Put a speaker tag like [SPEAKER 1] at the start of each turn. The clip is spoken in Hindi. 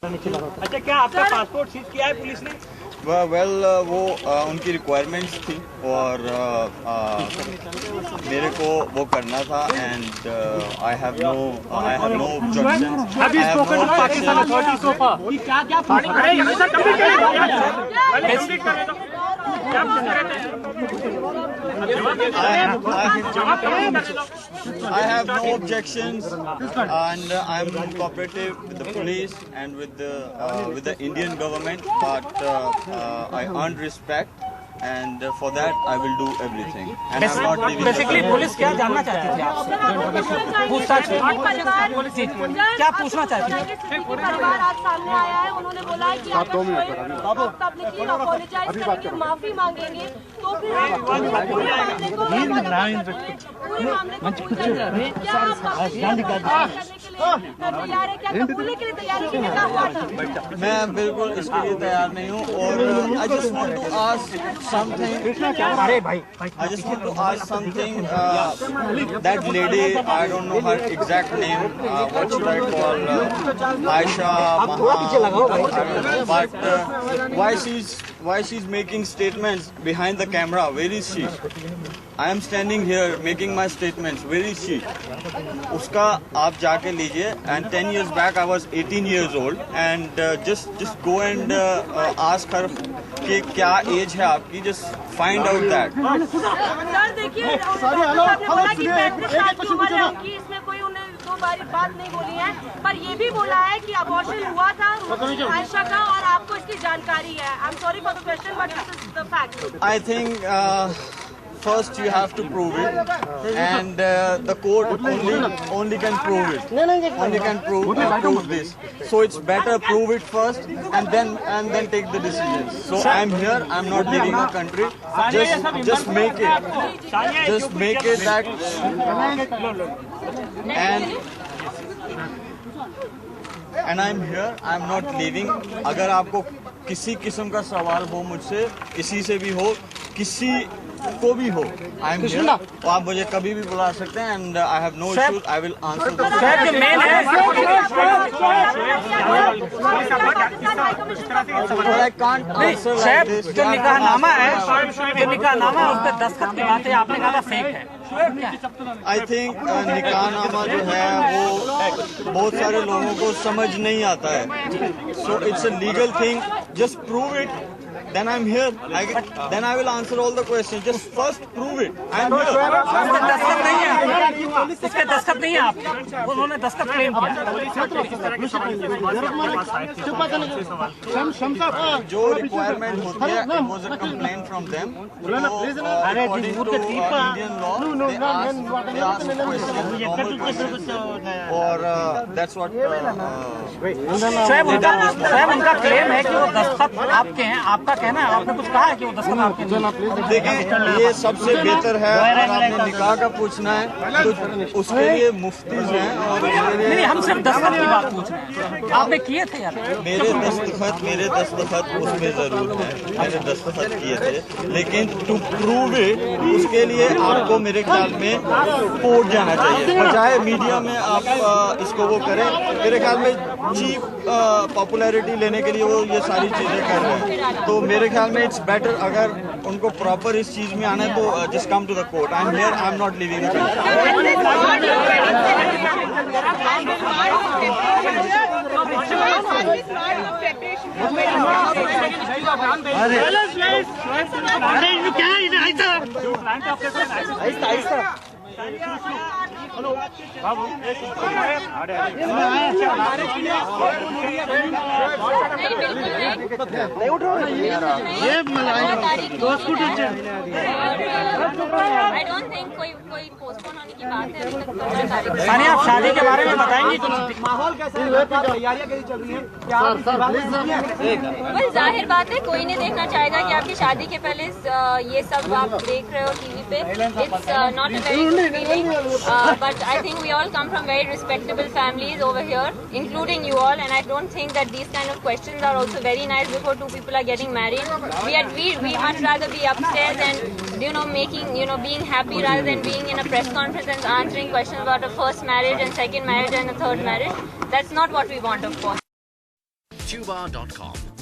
[SPEAKER 1] अच्छा, क्या आपका पासपोर्ट सीज किया है पुलिस ने?
[SPEAKER 2] वो उनकी रिक्वायरमेंट्स थी और मेरे को वो करना था and I have no objections.
[SPEAKER 1] Have you spoken to Pakistan authorities so far? क्या क्या अरे यहाँ से कंप्लीट करें
[SPEAKER 2] I have no objections and I am cooperative with the police and with the Indian government, but I earn respect and for that I will do everything and I'm not leaving.
[SPEAKER 1] Basically police क्या जानना चाहती थी आपसे? पूछताछ क्या पूछना चाहती थी?
[SPEAKER 3] परिवार आज सामने आया है, उन्होंने बोला है कि पब्लिकली अपॉलोजाइज करेंगे, माफी मांगेंगे तो फिर पूरे मामले को तैयार है? क्या खुले के लिए तैयार है? क्या हुआ था?
[SPEAKER 2] मैं बिल्कुल इसके लिए तैयार नहीं हूँ और I just want to ask something. I just want to ask something. That lady, I don't know her exact name. What should I call? Aisha, Maha, but why she's making statements behind the camera? Where is she? I am standing here making my statements. Where is she? उसका आप जाके लीजिए. And 10 years back I was 18 years old and just go and ask her कि क्या एज है आपकी. Just find out that.
[SPEAKER 3] Sir देखिए, आपने बोला कि 35 साल की उम्र है उनकी, इसमें कोई उन्हें दो बार बात नहीं बोली है, पर ये भी बोला है कि अबॉर्शन हुआ था आयशा का और आपको इसकी जानकारी है. I am sorry for the question but this is the fact.
[SPEAKER 2] I think first you have to prove it and the court only can prove it. Only can prove this. So it's better prove it first and then take the decisions. So I'm here. I'm not leaving the country. Just make it. Just make it that. And I'm here. I'm not leaving. अगर आपको किसी किस्म का सवाल हो मुझसे, किसी से भी हो, किसी को भी हो, आई एम हियर. तो आप मुझे कभी भी बुला सकते हैं and I have no issues. I will answer the I can't answer like this.
[SPEAKER 1] जो निकाहनामा है, जो निकाहनामा उस पर दस्तखत की बात है, आपने कहा फेक है.
[SPEAKER 2] आई थिंक निकाहनामा जो है वो बहुत सारे लोगों को समझ नहीं आता है. So it's a legal thing. Just prove it. Then I'm here. Then I will answer all the questions. Just first prove it. I'm here.
[SPEAKER 1] दस्तखत नहीं है, इसके दस्तखत नहीं है आप. उन्होंने दस्तखत क्लेम किया.
[SPEAKER 2] जो रिक्वायरमेंट होती है, it was a complaint from them. According to Indian law, they ask questions, normal questions, और that's what.
[SPEAKER 1] स्वयं उनका क्लेम है कि वो दस्तखत आपके हैं. आपका कहना है, आपने कुछ कहा है कि वो दस्तखत आपके हैं?
[SPEAKER 2] देखिए, ये सबसे बेहतर है. अगर आपने निकाह का पूछना है तो उसके लिए मुफ्तीज हैं और
[SPEAKER 1] नहीं, हम सिर्फ दस्तखत की बात पूछ रहे हैं. आपने किए थे यार?
[SPEAKER 2] मेरे दस्तखत उसमें जरूर है. मैंने दस्तखत किए थे, लेकिन टू प्रूव इट उसके लिए आपको मेरे ख्याल में कोर्ट जाना चाहिए. बजाय मीडिया में आप इसको वो करें. मेरे ख्याल में चीप पॉपुलैरिटी लेने के लिए वो ये सारी चीजें कर रहे हैं. तो मेरे ख्याल में इट्स बेटर, अगर उनको प्रॉपर इस चीज में आना है तो just come to the court. I am here. I am not living the
[SPEAKER 3] नहीं उठ रहा ये आई डोंट थिंक कोई पोस्टपोन होने की बात है.
[SPEAKER 1] सानिया, आप शादी के बारे में बताएंगी कुछ?
[SPEAKER 4] माहौल कैसा है? तैयारियां कैसी चल रही हैं?
[SPEAKER 3] बस जाहिर बात है, कोई नहीं देखना चाहेगा कि आपकी शादी के पहले ये सब आप देख रहे हो टीवी पे. It's not a very good feeling, but I think we all come from very respectable families over here, including you all, and I don't think that these kind of questions are also very nice before two people are getting married. We much rather be upstairs and being happy rather than being in a press conference and answering questions about a first marriage and second marriage and a third marriage. That's not what we want, of course.
[SPEAKER 5] tuba.com.